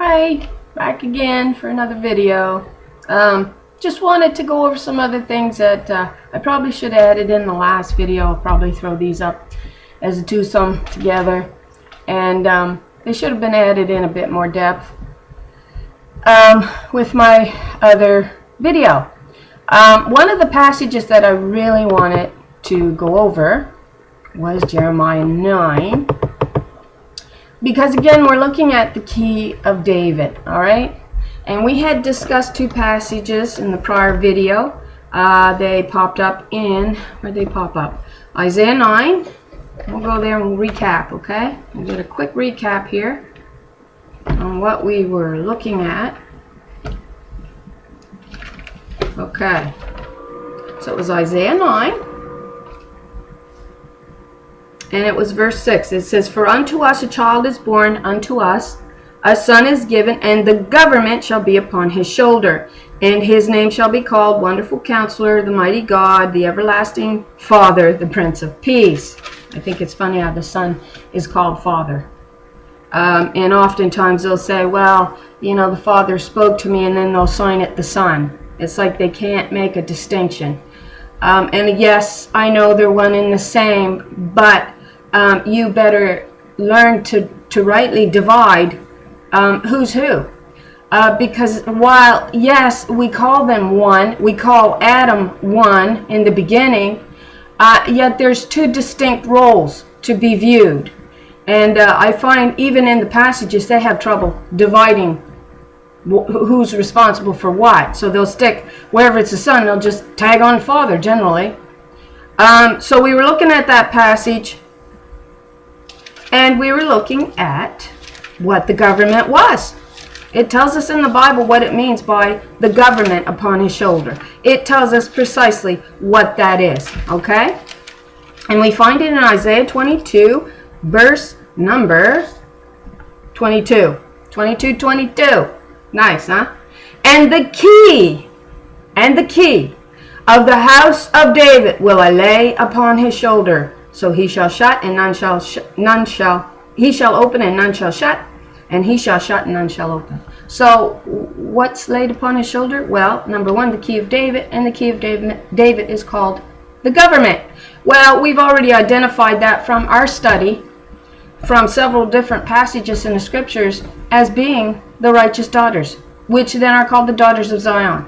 Hi, back again for another video. Just wanted to go over some other things that I probably should have added in the last video. I'll probably throw these up as a twosome together, and they should have been added in a bit more depth with my other video. One of the passages that I really wanted to go over was Jeremiah 9. Because again, we're looking at the key of David, alright? And we had discussed two passages in the prior video. They popped up in, where'd they pop up? Isaiah 9. We'll go there and we'll recap, okay? We'll get a quick recap here on what we were looking at. Okay. So it was Isaiah 9. And it was verse 6. It says, "For unto us a child is born, unto us a son is given, and the government shall be upon his shoulder. And his name shall be called Wonderful Counselor, the Mighty God, the Everlasting Father, the Prince of Peace." I think it's funny how the son is called Father. And oftentimes they'll say, well, you know, the Father spoke to me, and then they'll sign it the Son. It's like they can't make a distinction. And yes, I know they're one and the same, but you better learn to rightly divide who's who. Because while, yes, we call them one, we call Adam one in the beginning, yet there's two distinct roles to be viewed. And I find even in the passages they have trouble dividing who's responsible for what. So they'll stick, wherever it's the son, they'll just tag on father generally. So we were looking at that passage, and we were looking at what the government was. It tells us in the Bible what it means by the government upon his shoulder. It tells us precisely what that is, okay? And we find it in Isaiah 22, verse number 22. 22. Nice, huh? And the key of the house of David will I lay upon his shoulder. So he shall shut, and he shall open, and none shall shut, and he shall shut, and none shall open. So what's laid upon his shoulder? Well, number one, the key of David, and the key of David is called the government. Well, we've already identified that from our study, from several different passages in the scriptures, as being the righteous daughters, which then are called the daughters of Zion.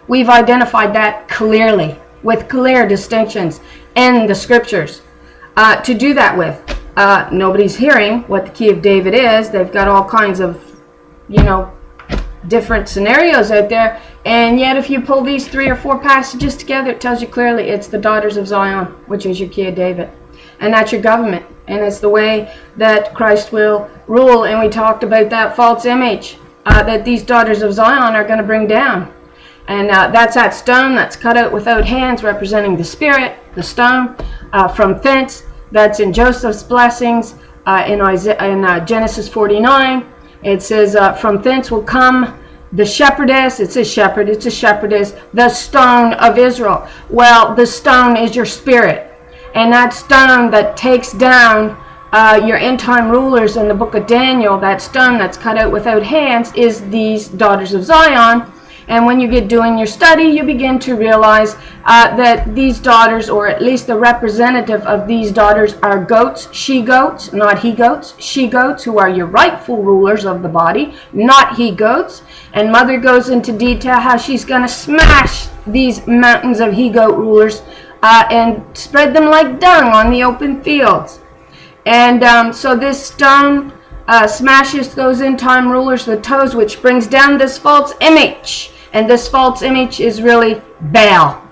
We've identified that clearly, with clear distinctions in the scriptures. To do that with, nobody's hearing what the key of David is. They've got all kinds of, you know, different scenarios out there, and yet if you pull these 3 or 4 passages together, it tells you clearly it's the daughters of Zion, which is your key of David, and that's your government. And it's the way that Christ will rule. And we talked about that false image that these daughters of Zion are going to bring down. And that's that stone that's cut out without hands, representing the Spirit, the stone from thence. That's in Joseph's blessings in Genesis 49. It says, from thence will come the shepherdess. It says shepherd, it's a shepherdess, the stone of Israel. Well, the stone is your spirit. And that stone that takes down your end-time rulers in the book of Daniel, that stone that's cut out without hands, is these daughters of Zion. And when you get doing your study, you begin to realize that these daughters, or at least the representative of these daughters, are goats, she-goats, not he-goats, she-goats, who are your rightful rulers of the body, not he-goats. And Mother goes into detail how she's going to smash these mountains of he-goat rulers and spread them like dung on the open fields. And so this stone smashes those end-time rulers, the toes, which brings down this false image. And this false image is really Baal.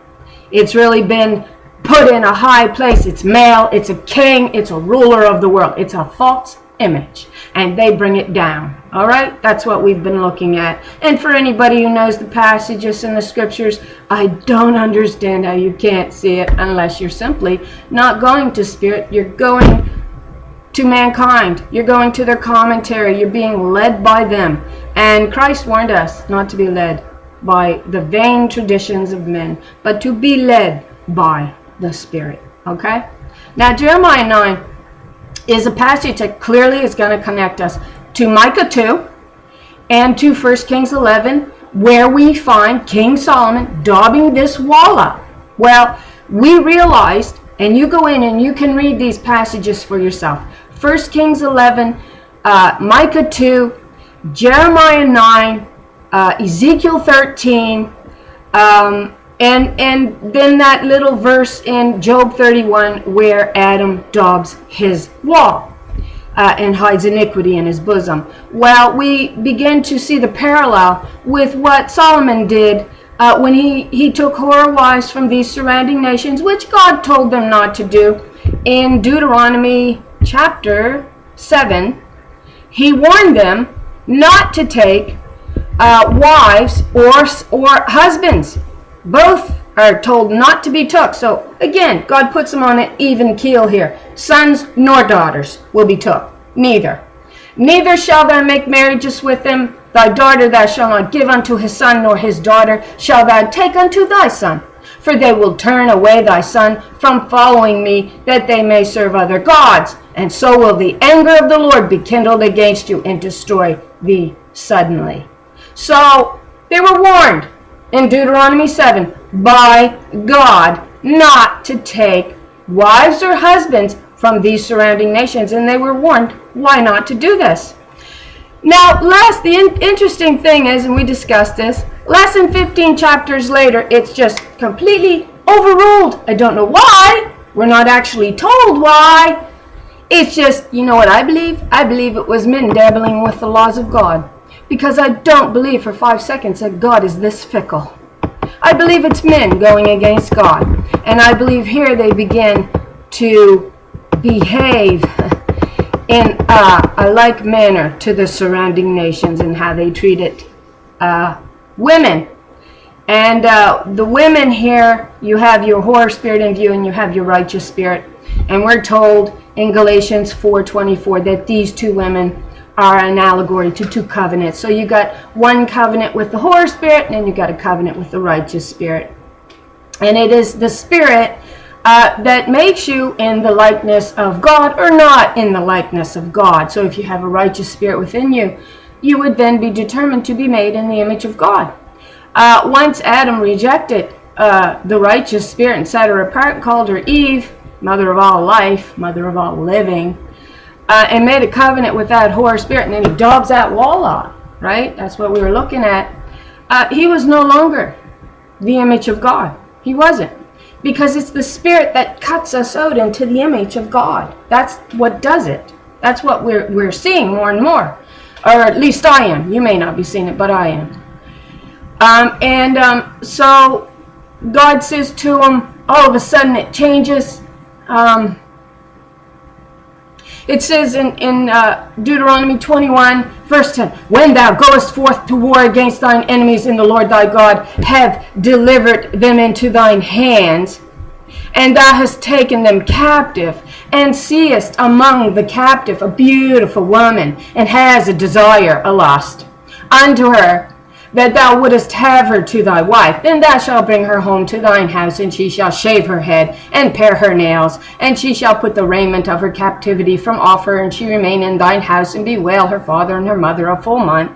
It's really been put in a high place. It's male, it's a king, it's a ruler of the world. It's a false image, and they bring it down. All right, that's what we've been looking at. And for anybody who knows the passages in the scriptures, I don't understand how you can't see it unless you're simply not going to spirit. You're going to mankind. You're going to their commentary. You're being led by them. And Christ warned us not to be led by the vain traditions of men, but to be led by the Spirit. Okay? Now, Jeremiah 9 is a passage that clearly is going to connect us to Micah 2 and to 1 Kings 11, where we find King Solomon daubing this wall up. Well, we realized, and you go in and you can read these passages for yourself. 1 Kings 11, Micah 2, Jeremiah 9, Ezekiel 13, and then that little verse in Job 31 where Adam daubs his wall and hides iniquity in his bosom. Well, we begin to see the parallel with what Solomon did when he took whore wives from these surrounding nations, which God told them not to do. In Deuteronomy chapter 7, he warned them not to take wives or husbands. Both are told not to be took. So again, God puts them on an even keel here. Sons nor daughters will be took. Neither. Neither shall thou make marriages with them. Thy daughter thou shalt not give unto his son, nor his daughter shall thou take unto thy son. For they will turn away thy son from following me, that they may serve other gods. And so will the anger of the Lord be kindled against you, and destroy thee suddenly. So they were warned in Deuteronomy 7 by God not to take wives or husbands from these surrounding nations, and they were warned why not to do this. Now, the interesting thing is, and we discussed this, less than 15 chapters later, it's just completely overruled. I don't know why. We're not actually told why. It's just, you know what I believe? I believe it was men dabbling with the laws of God. Because I don't believe for 5 seconds that God is this fickle. I believe it's men going against God. And I believe here they begin to behave in a like manner to the surrounding nations and how they treated women. And the women here, you have your whore spirit in view and you have your righteous spirit. And we're told in Galatians 4:24 that these two women are an allegory to two covenants. So you got one covenant with the whore spirit, and then you got a covenant with the righteous spirit. And it is the spirit that makes you in the likeness of God or not in the likeness of God. So if you have a righteous spirit within you, you would then be determined to be made in the image of God. Once Adam rejected the righteous spirit and set her apart, called her Eve, mother of all life, mother of all living, and made a covenant with that whore spirit, and then he daubs that wall off, right? That's what we were looking at. He was no longer the image of God. He wasn't. Because it's the spirit that cuts us out into the image of God. That's what does it. That's what we're seeing more and more. Or at least I am. You may not be seeing it, but I am. So God says to him, all of a sudden it changes. It says in Deuteronomy 21, verse 10, when thou goest forth to war against thine enemies, and the Lord thy God hath delivered them into thine hands, and thou hast taken them captive, and seest among the captive a beautiful woman, and has a desire, a lust, unto her, that thou wouldest have her to thy wife, then thou shalt bring her home to thine house, and she shall shave her head, and pare her nails, and she shall put the raiment of her captivity from off her, and she remain in thine house, and bewail her father and her mother a full month.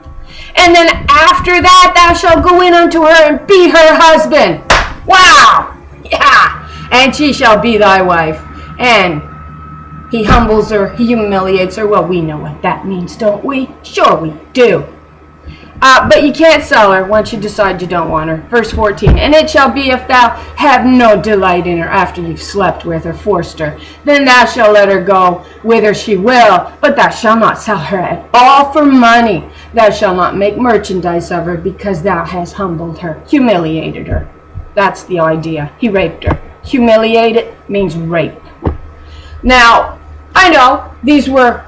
And then after that thou shalt go in unto her, and be her husband. Wow! Yeah! And she shall be thy wife. And he humbles her, he humiliates her. Well, we know what that means, don't we? Sure we do. But you can't sell her once you decide you don't want her. Verse 14, and it shall be if thou have no delight in her after you've slept with her, forced her, then thou shalt let her go whither she will, but thou shalt not sell her at all for money. Thou shalt not make merchandise of her, because thou hast humbled her, humiliated her. That's the idea. He raped her. Humiliated means rape. Now, I know these were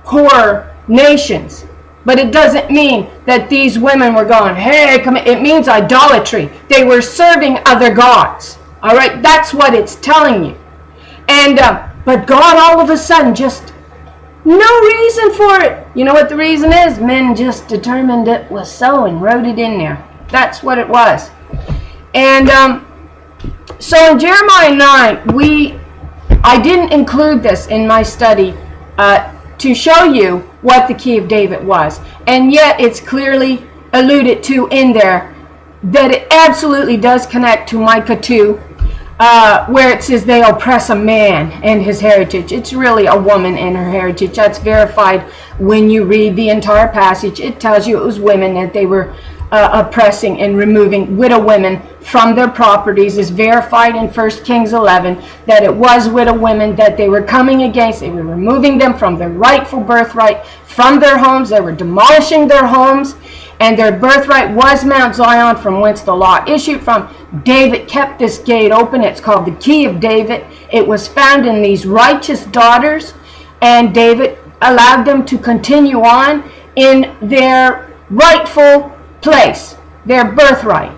whore nations. But it doesn't mean that these women were going, hey, come in. It means idolatry. They were serving other gods. All right, that's what it's telling you. And but God all of a sudden just, no reason for it. You know what the reason is? Men just determined it was so and wrote it in there. That's what it was. And so in Jeremiah 9, I didn't include this in my study to show you what the key of David was. And yet it's clearly alluded to in there that it absolutely does connect to Micah 2, where it says they oppress a man and his heritage. It's really a woman and her heritage. That's verified when you read the entire passage. It tells you it was women that they were oppressing and removing. Widow women from their properties is verified in 1 Kings 11 that it was widow women that they were coming against. They were removing them from their rightful birthright, from their homes. They were demolishing their homes, and their birthright was Mount Zion, from whence the law issued from. David kept this gate open. It's called the key of David. It was found in these righteous daughters, and David allowed them to continue on in their rightful place, their birthright.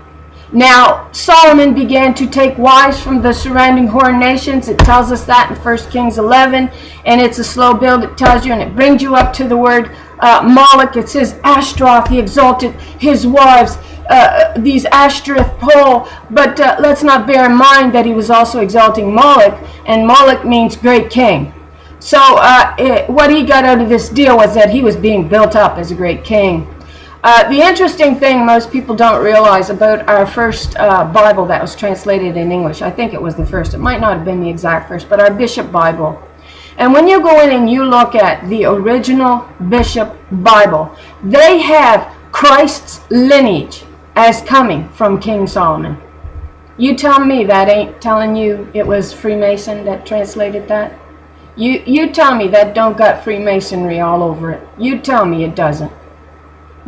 Now, Solomon began to take wives from the surrounding whore nations. It tells us that in 1 Kings 11, and it's a slow build. It tells you, and it brings you up to the word Moloch. It says Ashtaroth, he exalted his wives, these Ashtoreth pole. But let's not bear in mind that he was also exalting Moloch, and Moloch means great king. So what he got out of this deal was that he was being built up as a great king. The interesting thing most people don't realize about our first Bible that was translated in English, I think it was the first, it might not have been the exact first, but our Bishop Bible. And when you go in and you look at the original Bishop Bible, they have Christ's lineage as coming from King Solomon. You tell me that ain't telling you it was Freemason that translated that? You tell me that don't got Freemasonry all over it. You tell me it doesn't.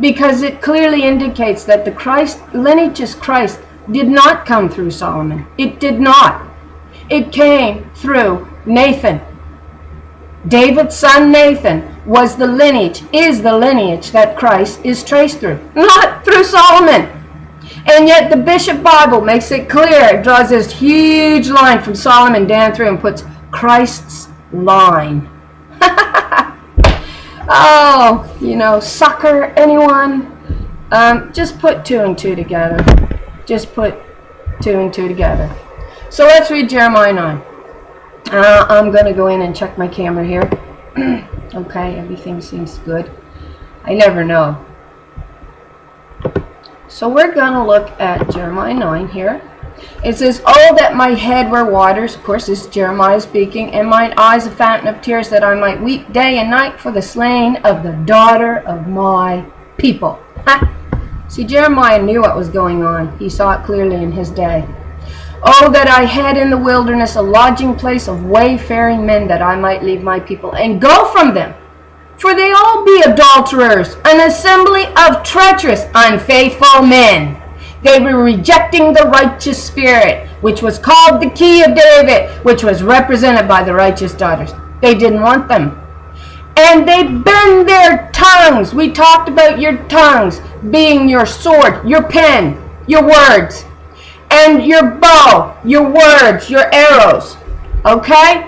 Because it clearly indicates that the Christ lineage of Christ did not come through Solomon. It did not. It came through Nathan. David's son Nathan was the lineage, is the lineage that Christ is traced through, not through Solomon. And yet the Bishop Bible makes it clear. It draws this huge line from Solomon down through and puts Christ's line. Oh, you know, sucker, anyone? Just put 2 and 2 together. Just put 2 and 2 together. So let's read Jeremiah 9. I'm going to go in and check my camera here. Okay, everything seems good. I never know. So we're going to look at Jeremiah 9 here. It says, "Oh, that my head were waters," of course this is Jeremiah speaking, "and mine eyes a fountain of tears, that I might weep day and night for the slain of the daughter of my people." See, Jeremiah knew what was going on. He saw it clearly in his day. "Oh, that I had in the wilderness a lodging place of wayfaring men, that I might leave my people and go from them. For they all be adulterers, an assembly of treacherous, unfaithful men. They were rejecting the righteous spirit, which was called the key of David, which was represented by the righteous daughters." They didn't want them. "And they bend their tongues." We talked about your tongues being your sword, your pen, your words, and your bow, your words, your arrows. Okay?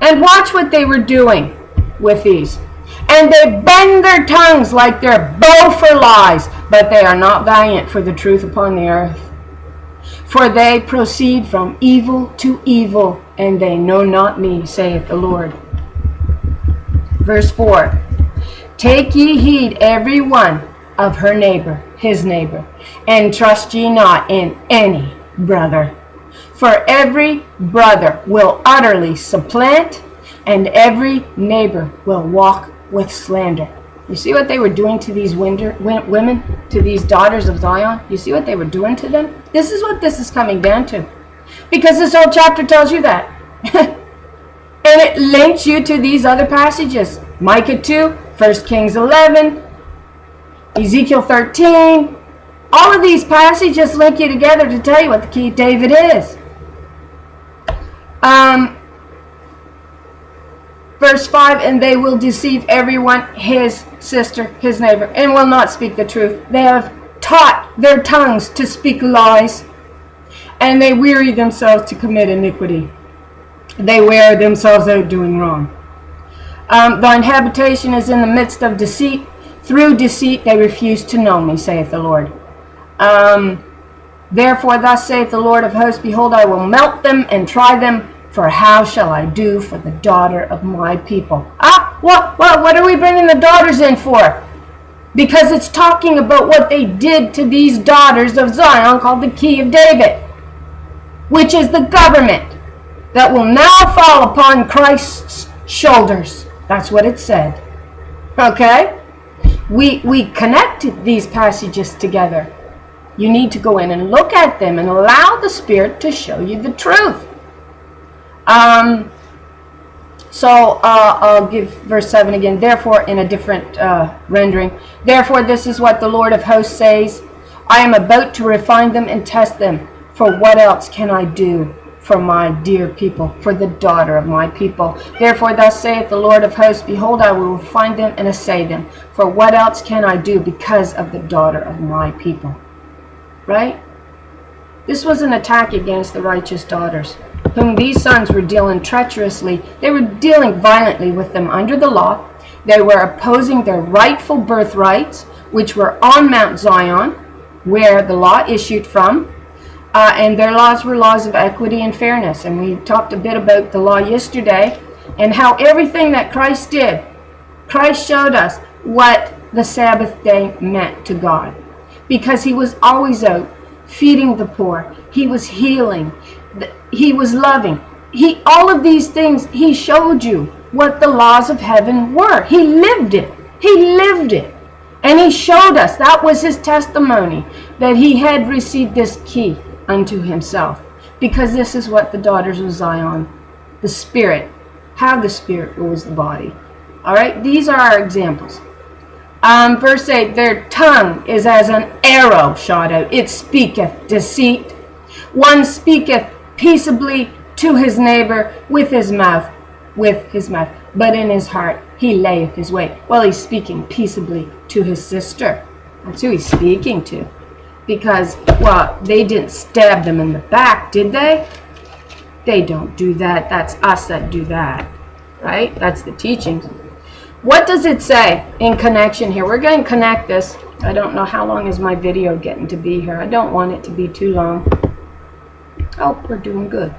And watch what they were doing with these. "And they bend their tongues like their bow for lies, but they are not valiant for the truth upon the earth. For they proceed from evil to evil, and they know not me, saith the Lord." Verse 4. "Take ye heed every one of her neighbor, his neighbor, and trust ye not in any brother. For every brother will utterly supplant, and every neighbor will walk with slander." You see what they were doing to these women, to these daughters of Zion? You see what they were doing to them? This is what this is coming down to. Because this whole chapter tells you that. And it links you to these other passages. Micah 2, 1 Kings 11, Ezekiel 13. All of these passages link you together to tell you what the key of David is. Verse 5, "And they will deceive everyone his sister, his neighbor, and will not speak the truth. They have taught their tongues to speak lies, and they weary themselves to commit iniquity." They wear themselves out doing wrong. "Thine habitation is in the midst of deceit. Through deceit they refuse to know me, saith the Lord. Therefore thus saith the Lord of hosts, Behold, I will melt them and try them, for how shall I do for the daughter of my people?" What are we bringing the daughters in for? Because it's talking about what they did to these daughters of Zion, called the key of David, which is the government that will now fall upon Christ's shoulders. That's what it said. Okay? We connected these passages together. You need to go in and look at them and allow the Spirit to show you the truth. So I'll give verse 7 again. Therefore, in a different rendering. Therefore, this is what the Lord of hosts says. I am about to refine them and test them. For what else can I do for my dear people, for the daughter of my people? Therefore, thus saith the Lord of hosts, behold, I will refine them and assay them. For what else can I do because of the daughter of my people? Right? This was an attack against the righteous daughters, whom these sons were dealing treacherously. They were dealing violently with them under the law. They were opposing their rightful birthrights, which were on Mount Zion, where the law issued from. And their laws were laws of equity and fairness. And we talked a bit about the law yesterday and how everything that Christ did, Christ showed us what the Sabbath day meant to God. Because he was always out feeding the poor. He was healing. He was loving. All of these things, he showed you what the laws of heaven were. He lived it. He lived it. And he showed us, that was his testimony, that he had received this key unto himself. Because this is what the daughters of Zion, the Spirit, how the Spirit rules the body. All right, these are our examples. Verse 8, their tongue is as an arrow shot out. It speaketh deceit. One speaketh peaceably to his neighbor with his mouth, but in his heart he layeth his way. Well, he's speaking peaceably to his sister. That's who he's speaking to. Because, well, they didn't stab them in the back, did they? They don't do that. That's us that do that. Right? That's the teachings. What does it say in connection here? We're going to connect this. I don't know how long is my video getting to be here. I don't want it to be too long. Oh, we're doing good.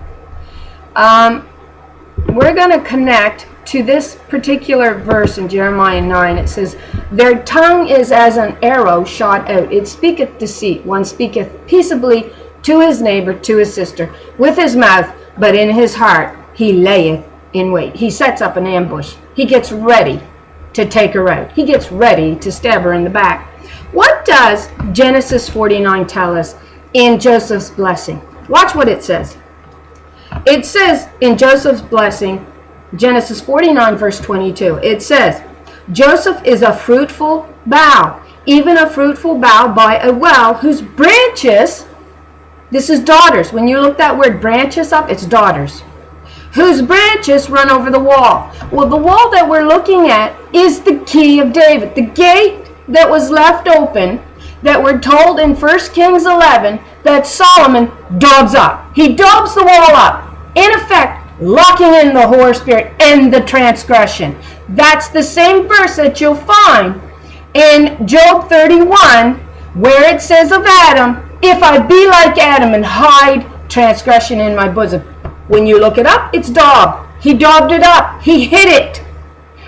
We're going to connect to this particular verse in Jeremiah 9. It says, their tongue is as an arrow shot out. It speaketh deceit. One speaketh peaceably to his neighbor, to his sister, with his mouth, but in his heart he layeth in wait. He sets up an ambush. He gets ready to take her out. He gets ready to stab her in the back. What does Genesis 49 tell us in Joseph's blessing? Watch what it says. It says in Joseph's blessing, Genesis 49 verse 22, it says, Joseph is a fruitful bough, even a fruitful bough by a well, whose branches, this is daughters. When you look that word branches up, it's daughters. Whose branches run over the wall. Well, the wall that we're looking at is the key of David. The gate that was left open, that we're told in 1 Kings 11, that Solomon daubs up. He daubs the wall up. In effect, locking in the Holy Spirit and the transgression. That's the same verse that you'll find in Job 31, where it says of Adam, if I be like Adam and hide transgression in my bosom. When you look it up, it's daub. He daubed it up. He hid it.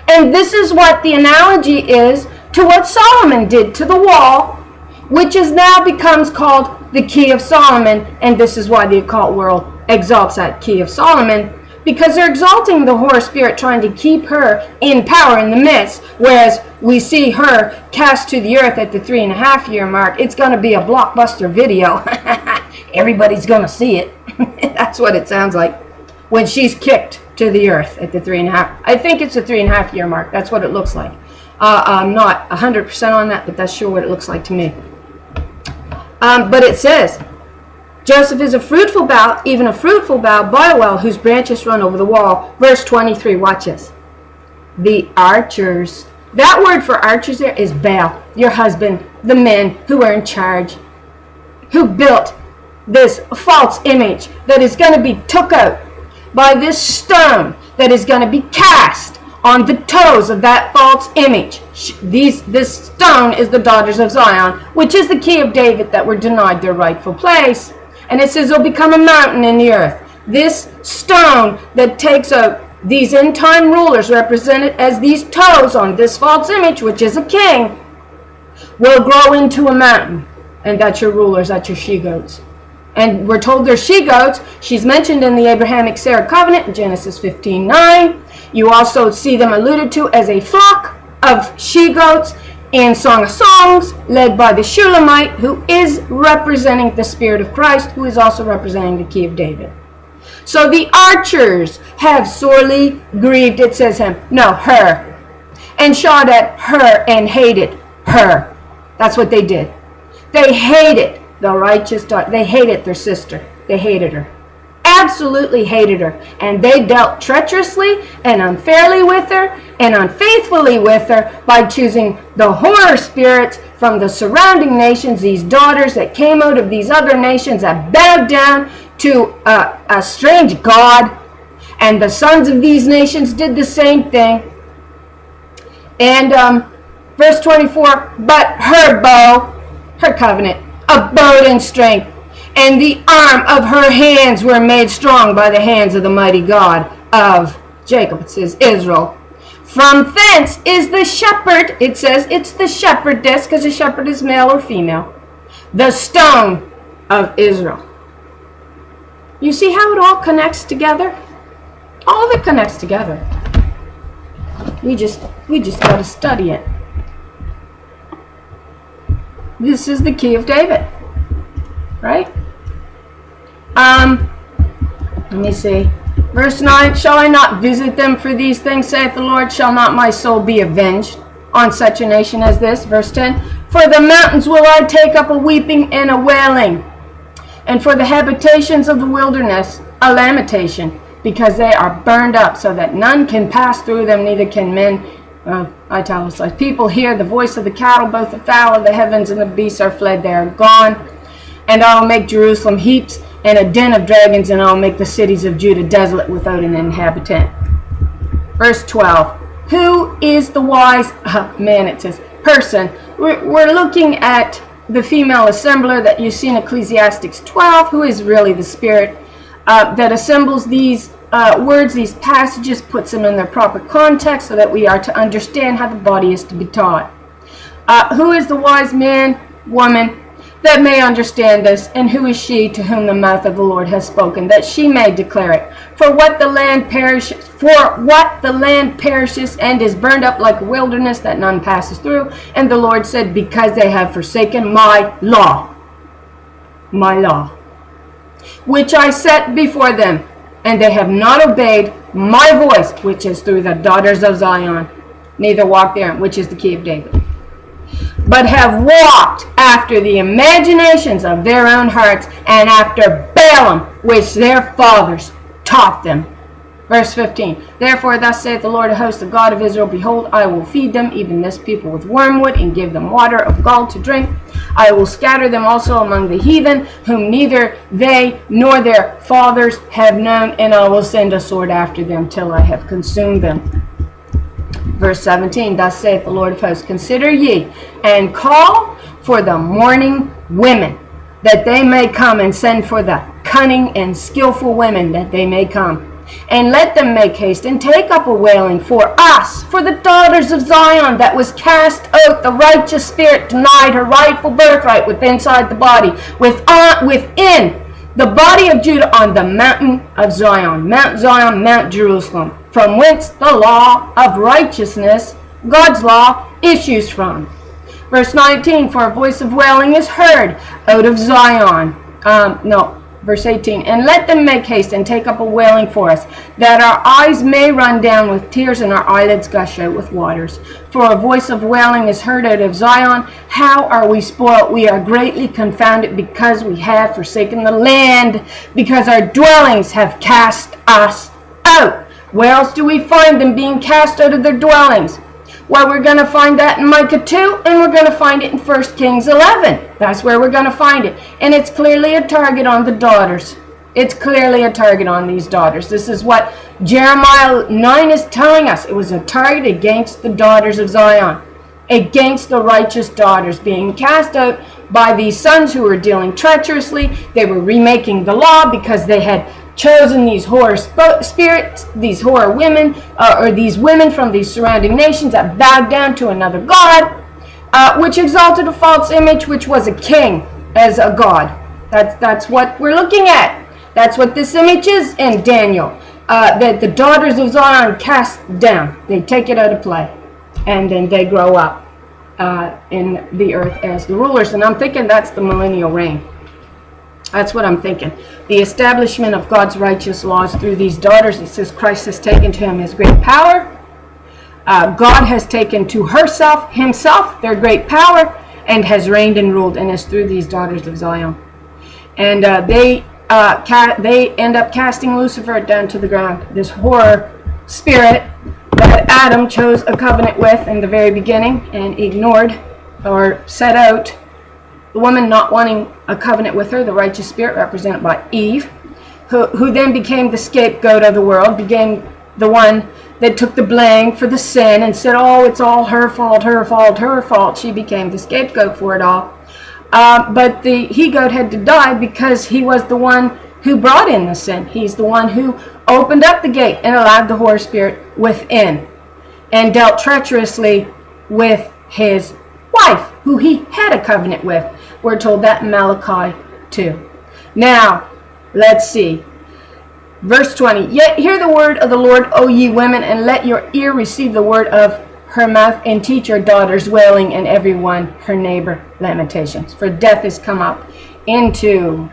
And this is what the analogy is to what Solomon did to the wall, which is now becomes called the Key of Solomon. And this is why the occult world exalts that Key of Solomon, because they're exalting the Holy Spirit, trying to keep her in power in the midst, whereas we see her cast to the earth at the 3.5-year mark. It's going to be a blockbuster video. Everybody's going to see it. That's what it sounds like when she's kicked to the earth at the 3.5. I think it's a 3.5-year mark. That's what it looks like. I'm not 100% on that, but that's sure what it looks like to me. But it says, Joseph is a fruitful bough, even a fruitful bough by a well, whose branches run over the wall. Verse 23, watch this. The archers. That word for archers there is Baal, your husband, the men who are in charge, who built this false image that is going to be took out by this stone that is going to be cast on the toes of that false image. This stone is the daughters of Zion, which is the key of David that were denied their rightful place. And it says it'll become a mountain in the earth. This stone that takes out These end-time rulers, represented as these toes on this false image, which is a king, will grow into a mountain. And that's your rulers, that's your she-goats. And we're told they're she-goats. She's mentioned in the Abrahamic Sarah covenant in Genesis 15:9. You also see them alluded to as a flock of she-goats in Song of Songs, led by the Shulamite, who is representing the Spirit of Christ, who is also representing the key of David. So the archers have sorely grieved, it says him, no, her, and shot at her and hated her. That's what they did. They hated the righteous daughter. They hated their sister. They hated her. Absolutely hated her. And they dealt treacherously and unfairly with her and unfaithfully with her by choosing the horror spirits from the surrounding nations, these daughters that came out of these other nations that bowed down to a strange god. And the sons of these nations did the same thing. And verse 24, but her bow, her covenant, abode in strength, and the arm of her hands were made strong by the hands of the mighty God of Jacob. It says Israel. From thence is the shepherd, it says it's the shepherdess, because a shepherd is male or female, the stone of Israel. You see how it all connects together? All of it connects together. We just got to study it. This is the key of David, right? Let me see. Verse 9, shall I not visit them for these things, saith the Lord? Shall not my soul be avenged on such a nation as this? Verse 10, for the mountains will I take up a weeping and a wailing, and for the habitations of the wilderness a lamentation, because they are burned up, so that none can pass through them, neither can men, italicize, people hear the voice of the cattle, both the fowl of the heavens and the beasts are fled, they are gone. And I will make Jerusalem heaps and a den of dragons, and I will make the cities of Judah desolate without an inhabitant. Verse 12, who is the wise man, it says, person. We're looking at the female assembler that you see in Ecclesiastes 12, who is really the spirit that assembles these words, these passages, puts them in their proper context so that we are to understand how the body is to be taught. Who is the wise man, woman, that may understand this, and who is she to whom the mouth of the Lord has spoken, that she may declare it? For what the land perishes and is burned up like a wilderness that none passes through. And the Lord said, because they have forsaken my law, which I set before them, and they have not obeyed my voice, which is through the daughters of Zion, neither walk therein, which is the key of David, but have walked after the imaginations of their own hearts, and after Balaam, which their fathers taught them. Verse 15, therefore thus saith the Lord of hosts, the God of Israel, behold, I will feed them, even this people, with wormwood, and give them water of gall to drink. I will scatter them also among the heathen, whom neither they nor their fathers have known, and I will send a sword after them till I have consumed them. Verse 17, thus saith the Lord of hosts, consider ye, and call for the mourning women, that they may come, and send for the cunning and skillful women, that they may come. And let them make haste, and take up a wailing for us, for the daughters of Zion, that was cast out, the righteous spirit denied her rightful birthright within the body, within the body of Judah, on the mountain of Zion, Mount Jerusalem, from whence the law of righteousness, God's law, issues from. Verse 19, for a voice of wailing is heard out of Zion. Verse 18, and let them make haste and take up a wailing for us, that our eyes may run down with tears and our eyelids gush out with waters. For a voice of wailing is heard out of Zion. How are we spoiled? We are greatly confounded, because we have forsaken the land, because our dwellings have cast us out. Where else do we find them being cast out of their dwellings? Well, we're going to find that in Micah 2, and we're going to find it in 1 Kings 11. That's where we're going to find it. And it's clearly a target on the daughters. It's clearly a target on these daughters. This is what Jeremiah 9 is telling us. It was a target against the daughters of Zion, against the righteous daughters being cast out by these sons who were dealing treacherously. They were remaking the law because they had chosen these whore spirits, these whore women, or these women from these surrounding nations that bowed down to another god, which exalted a false image, which was a king as a god. That's what we're looking at. That's what this image is in Daniel. That the daughters of Zion cast down. They take it out of play. And then they grow up in the earth as the rulers. And I'm thinking that's the millennial reign. That's what I'm thinking. The establishment of God's righteous laws through these daughters. It says Christ has taken to him his great power. God has taken to himself, their great power, and has reigned and ruled, and is through these daughters of Zion. And they end up casting Lucifer down to the ground. This horror spirit that Adam chose a covenant with in the very beginning and ignored or set out. The woman not wanting a covenant with her, the righteous spirit represented by Eve, who then became the scapegoat of the world, became the one that took the blame for the sin and said, oh, it's all her fault, her fault, her fault. She became the scapegoat for it all. But the he-goat had to die because he was the one who brought in the sin. He's the one who opened up the gate and allowed the horror spirit within and dealt treacherously with his wife, who he had a covenant with. We're told that in Malachi 2. Now, let's see. Verse 20. Yet hear the word of the Lord, O ye women, and let your ear receive the word of her mouth, and teach your daughters wailing, and every one her neighbor lamentations. For death is come up into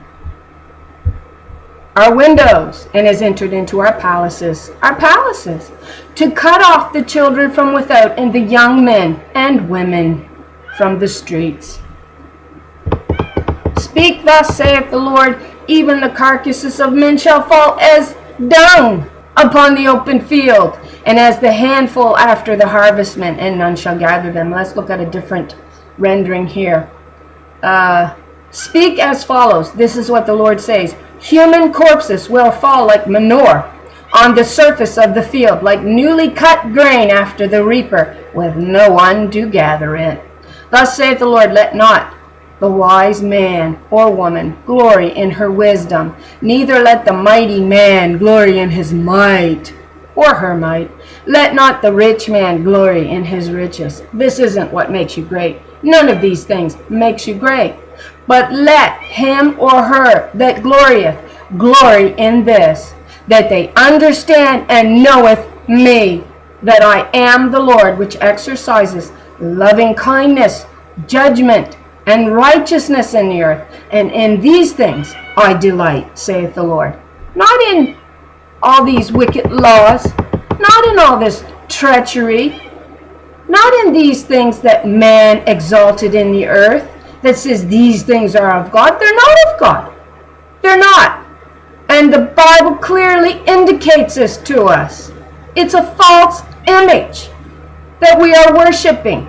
our windows, and has entered into our palaces, to cut off the children from without, and the young men and women from the streets. Speak thus, saith the Lord, even the carcasses of men shall fall as dung upon the open field, and as the handful after the harvestmen, and none shall gather them. Let's look at a different rendering here. Speak as follows. This is what the Lord says. Human corpses will fall like manure on the surface of the field, like newly cut grain after the reaper, with no one to gather it. Thus saith the Lord, let not the wise man or woman glory in her wisdom, neither let the mighty man glory in his might or her might. Let not the rich man glory in his riches. This isn't what makes you great. None of these things makes you great. But let him or her that glorieth glory in this, that they understand and knoweth me, that I am the Lord, which exercises loving kindness, judgment, and righteousness in the earth. And in these things I delight, saith the Lord. Not in all these wicked laws, not in all this treachery, not in these things that man exalted in the earth, that says these things are of God. They're not of God. They're not. And the Bible clearly indicates this to us. It's a false image that we are worshiping.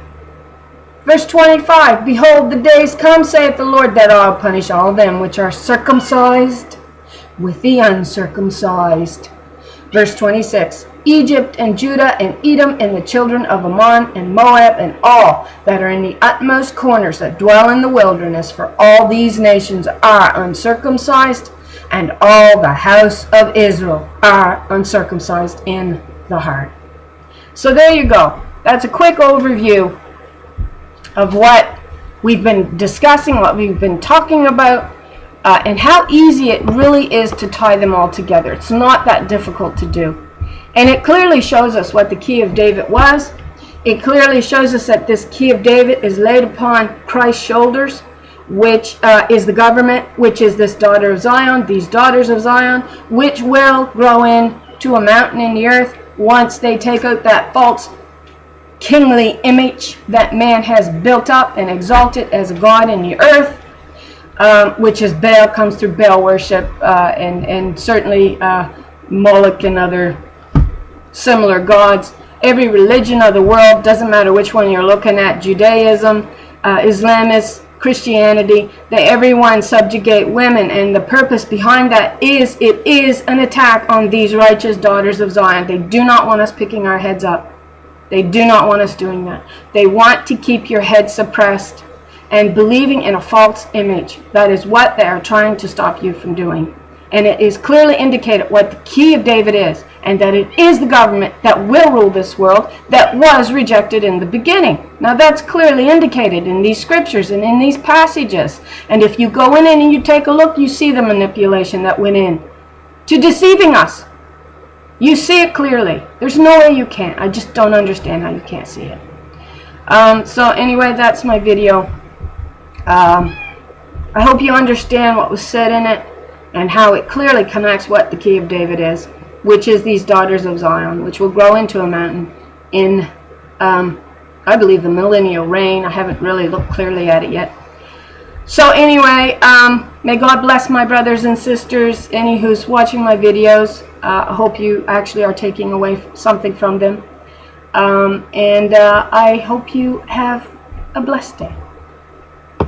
Verse 25, behold, the days come, saith the Lord, that I will punish all them which are circumcised with the uncircumcised. Verse 26, Egypt and Judah and Edom and the children of Ammon and Moab and all that are in the utmost corners that dwell in the wilderness, for all these nations are uncircumcised, and all the house of Israel are uncircumcised in the heart. So there you go. That's a quick overview of what we've been discussing, what we've been talking about, and how easy it really is to tie them all together. It's not that difficult to do. And it clearly shows us what the key of David was. It clearly shows us that this key of David is laid upon Christ's shoulders, which is the government, which is this daughter of Zion, these daughters of Zion, which will grow into a mountain in the earth once they take out that false kingly image that man has built up and exalted as a god in the earth, which is Baal, comes through Baal worship, and certainly Moloch and other similar gods. Every religion of the world, doesn't matter which one you're looking at, Judaism, Islamist, Christianity, they everyone subjugate women, and the purpose behind that is it is an attack on these righteous daughters of Zion. They do not want us picking our heads up. They do not want us doing that. They want to keep your head suppressed and believing in a false image. That is what they are trying to stop you from doing. And it is clearly indicated what the key of David is, and that it is the government that will rule this world that was rejected in the beginning. Now that's clearly indicated in these scriptures and in these passages. And if you go in and you take a look, you see the manipulation that went in to deceiving us. You see it clearly. There's no way you can't. I just don't understand how you can't see it. So anyway, that's my video. I hope you understand what was said in it, and how it clearly connects what the key of David is, which is these daughters of Zion, which will grow into a mountain in, I believe, the millennial reign. I haven't really looked clearly at it yet. So anyway, may God bless my brothers and sisters, any who's watching my videos. I hope you actually are taking away something from them. And I hope you have a blessed day.